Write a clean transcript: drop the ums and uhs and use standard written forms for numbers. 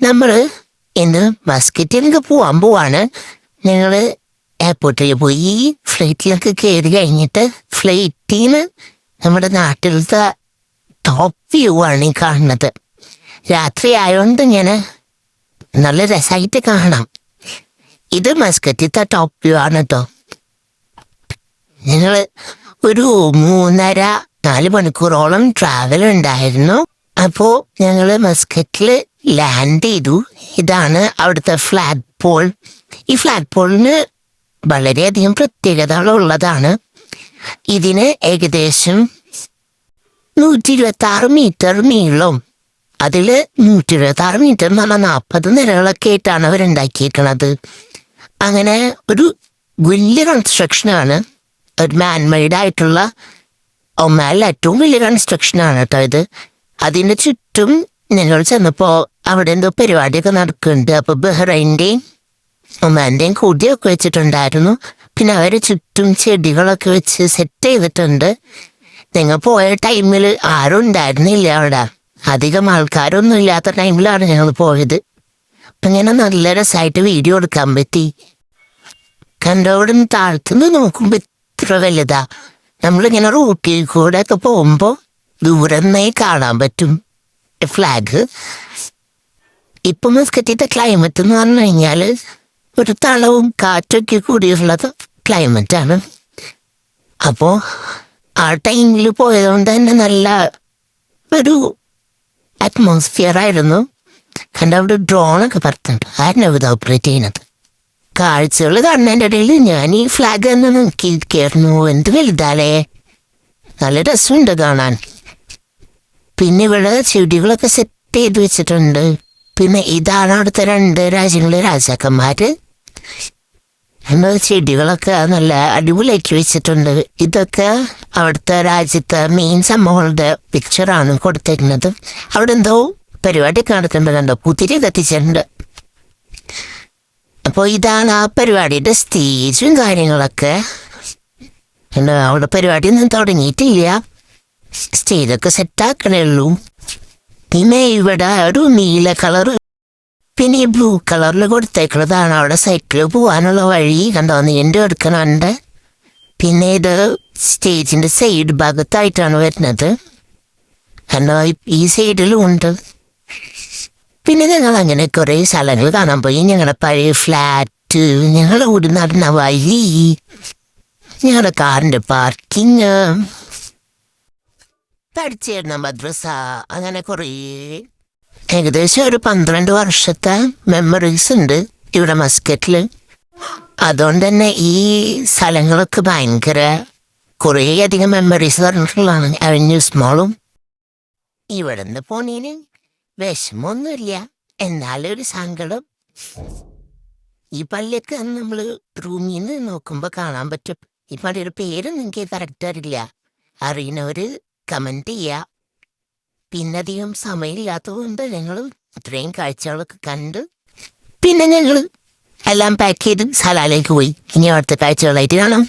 നമ്മൾ ഇന്ന് മസ്കറ്റിലേക്ക് പോവാൻ പോവാണ്. ഞങ്ങൾ എയർപോർട്ടിൽ പോയി ഫ്ലൈറ്റിലൊക്കെ കയറി കഴിഞ്ഞിട്ട് ഫ്ലൈറ്റിൽ നിന്ന് നമ്മുടെ നാട്ടിലത്തെ ടോപ്പ് വ്യൂ ആണ് ഈ കാണുന്നത്. രാത്രി ആയതുകൊണ്ട് ഇങ്ങനെ നല്ല രസമായിട്ട് കാണാം. ഇത് മസ്കറ്റിലത്തെ ടോപ്പ് വ്യൂ ആണ് കേട്ടോ. ഞങ്ങൾ ഒരു 3.5-4 മണിക്കൂറോളം ട്രാവൽ ഉണ്ടായിരുന്നു. അപ്പോൾ ഞങ്ങൾ മസ്കറ്റിൽ ലാൻഡ് ചെയ്തു. ഇതാണ് അവിടുത്തെ ഫ്ലാഗ് പോൾ. ഈ ഫ്ലാഗ് പോളിന് വളരെയധികം പ്രത്യേകതകളുള്ളതാണ്. ഇതിന് ഏകദേശം 126 മീറ്റർ നീളവും അതിൽ 126 മീറ്റർ എന്ന് പറഞ്ഞാൽ 40 നിലകളൊക്കെ ആയിട്ടാണ് അവരുണ്ടാക്കിയിരിക്കുന്നത്. അങ്ങനെ ഒരു വലിയ കൺസ്ട്രക്ഷനാണ്. ഒരു മാൻമെയ്ഡ് ആയിട്ടുള്ള ഒമാനിൽ ഏറ്റവും വലിയ കൺസ്ട്രക്ഷനാണ് കേട്ടോ ഇത്. അതിൻ്റെ ചുറ്റും ഞങ്ങൾ ചെന്നപ്പോൾ അവിടെ എന്തോ പരിപാടിയൊക്കെ നടക്കുന്നുണ്ട്. അപ്പോൾ ബഹ്റൈൻ്റെയും ഒമാൻ്റെയും കൂടിയൊക്കെ വെച്ചിട്ടുണ്ടായിരുന്നു. പിന്നെ അവർ ചുറ്റും ചെടികളൊക്കെ വെച്ച് സെറ്റ് ചെയ്തിട്ടുണ്ട്. ഞങ്ങൾ പോയ ടൈമിൽ ആരും ഉണ്ടായിരുന്നില്ല അവിടെ. അധികം ആൾക്കാരൊന്നും ഇല്ലാത്ത ടൈമിലാണ് ഞങ്ങൾ പോയത്. അപ്പം ഇങ്ങനെ നല്ല രസമായിട്ട് വീഡിയോ എടുക്കാൻ പറ്റി. കണ്ടവിടെ താഴ്ത്തുനിന്ന് നോക്കുമ്പോൾ ഇത്ര വലുതാ. നമ്മളിങ്ങനെ റൂട്ടിൽ കൂടെ ഒക്കെ പോകുമ്പോൾ ദൂരന്നേ കാണാൻ പറ്റും ഫ്ലാഗ്. ഇപ്പം മസ്കറ്റിത്തെ ക്ലൈമറ്റ് എന്ന് പറഞ്ഞു കഴിഞ്ഞാൽ ഒരു തണവും കാറ്റൊക്കെ കൂടിയുള്ളത് ക്ലൈമറ്റാണ്. അപ്പോൾ ആ ടൈമിൽ പോയതുകൊണ്ട് തന്നെ നല്ല ഒരു അറ്റ്മോസ്ഫിയർ ആയിരുന്നു. കണ്ട അവിടെ ഡ്രോണൊക്കെ പറത്തുന്നുണ്ട്. ആരും ഇത് ഓപ്പറേറ്റ് ചെയ്യുന്നത്. കാഴ്ചകൾ കാണുന്നതിൻ്റെ ഇടയിൽ ഞാൻ ഈ ഫ്ലാഗ് തന്നെ നോക്കിയിരിക്കായിരുന്നു. എന്ത് വലുതാലേ, നല്ല രസമുണ്ട് കാണാൻ. പിന്നെ ഇവിടെ ചെടികളൊക്കെ സെറ്റ് ചെയ്ത് വെച്ചിട്ടുണ്ട്. പിന്നെ ഇതാണ് അവിടുത്തെ 2 രാജ്യങ്ങളിലെ രാജാക്കന്മാർ. ചെടികളൊക്കെ നല്ല അടിപൊളിയാക്കി വെച്ചിട്ടുണ്ട്. ഇതൊക്കെ അവിടുത്തെ രാജ്യത്തെ മെയിൻ സംഭവങ്ങളുടെ പിക്ചറാണ് കൊടുത്തിരുന്നത്. അവിടെ എന്തോ പരിപാടിയൊക്കെ നടത്തുന്നുണ്ട്. കണ്ടോ, പുതിരി കത്തിച്ചിട്ടുണ്ട്. അപ്പോൾ ഇതാണ് ആ പരിപാടിയുടെ സ്റ്റേജും കാര്യങ്ങളൊക്കെ. അവിടെ പരിപാടിയൊന്നും തുടങ്ങിയിട്ടില്ല, സ്റ്റേജൊക്കെ സെറ്റാക്കണേ ഉള്ളൂ. പിന്നെ ഇവിടെ ഒരു നീല കളർ പിന്നെ ഈ ബ്ലൂ കളറിൽ കൊടുത്തേക്കുന്നതാണ് അവിടെ സൈക്കിൾ പോകാനുള്ള വഴി. കണ്ടോ, നീണ്ടു എടുക്കണുണ്ട്. പിന്നെ ഇത് സ്റ്റേജിൻ്റെ സൈഡ് ഭാഗത്തായിട്ടാണ് വരുന്നത്. കണ്ടോ, ഈ സൈഡിലും ഉണ്ട്. പിന്നെ ഞങ്ങൾ അങ്ങനെ കുറേ സ്ഥലങ്ങൾ കാണാൻ പോയി. ഞങ്ങളുടെ പഴയ ഫ്ലാറ്റ്, ഞങ്ങൾ കൂടി നടന്ന വഴി, ഞങ്ങളുടെ കാറിൻ്റെ പാർക്കിങ്, പഠിച്ചിരുന്ന മദ്രസ, അങ്ങനെ കുറേ ഏകദേശം ഒരു 12 വർഷത്തെ മെമ്മറീസ് ഉണ്ട് ഇവിടെ മസ്കറ്റിൽ. അതുകൊണ്ട് തന്നെ ഈ സ്ഥലങ്ങളൊക്കെ ഭയങ്കര കുറേയധികം മെമ്മറീസ് പറഞ്ഞിട്ടുള്ളതാണ്. അവന്യൂസ് മോളും ഇവിടെ നിന്ന് പോണേന് വിഷമമൊന്നുമില്ല, എന്നാലും ഒരു സങ്കടം. ഈ പള്ളിയൊക്കെ നമ്മൾ റൂമിൽ നിന്ന് നോക്കുമ്പോൾ കാണാൻ പറ്റും. ഈ പള്ളിയുടെ പേരൊന്നും എനിക്ക് കറക്റ്റ് അറിയില്ല. അറിയുന്നവർ കമൻറ്റ് ചെയ്യുക. പിന്നെ അധികം സമയമില്ലാത്തതുകൊണ്ട് ഞങ്ങൾ ഇത്രയും കാഴ്ചകളൊക്കെ കണ്ട് പിന്നെ ഞങ്ങൾ എല്ലാം പാക്ക് ചെയ്ത് സലാലേക്ക് പോയി. ഇനി അവിടുത്തെ കാഴ്ചകളായിട്ട് കാണാം.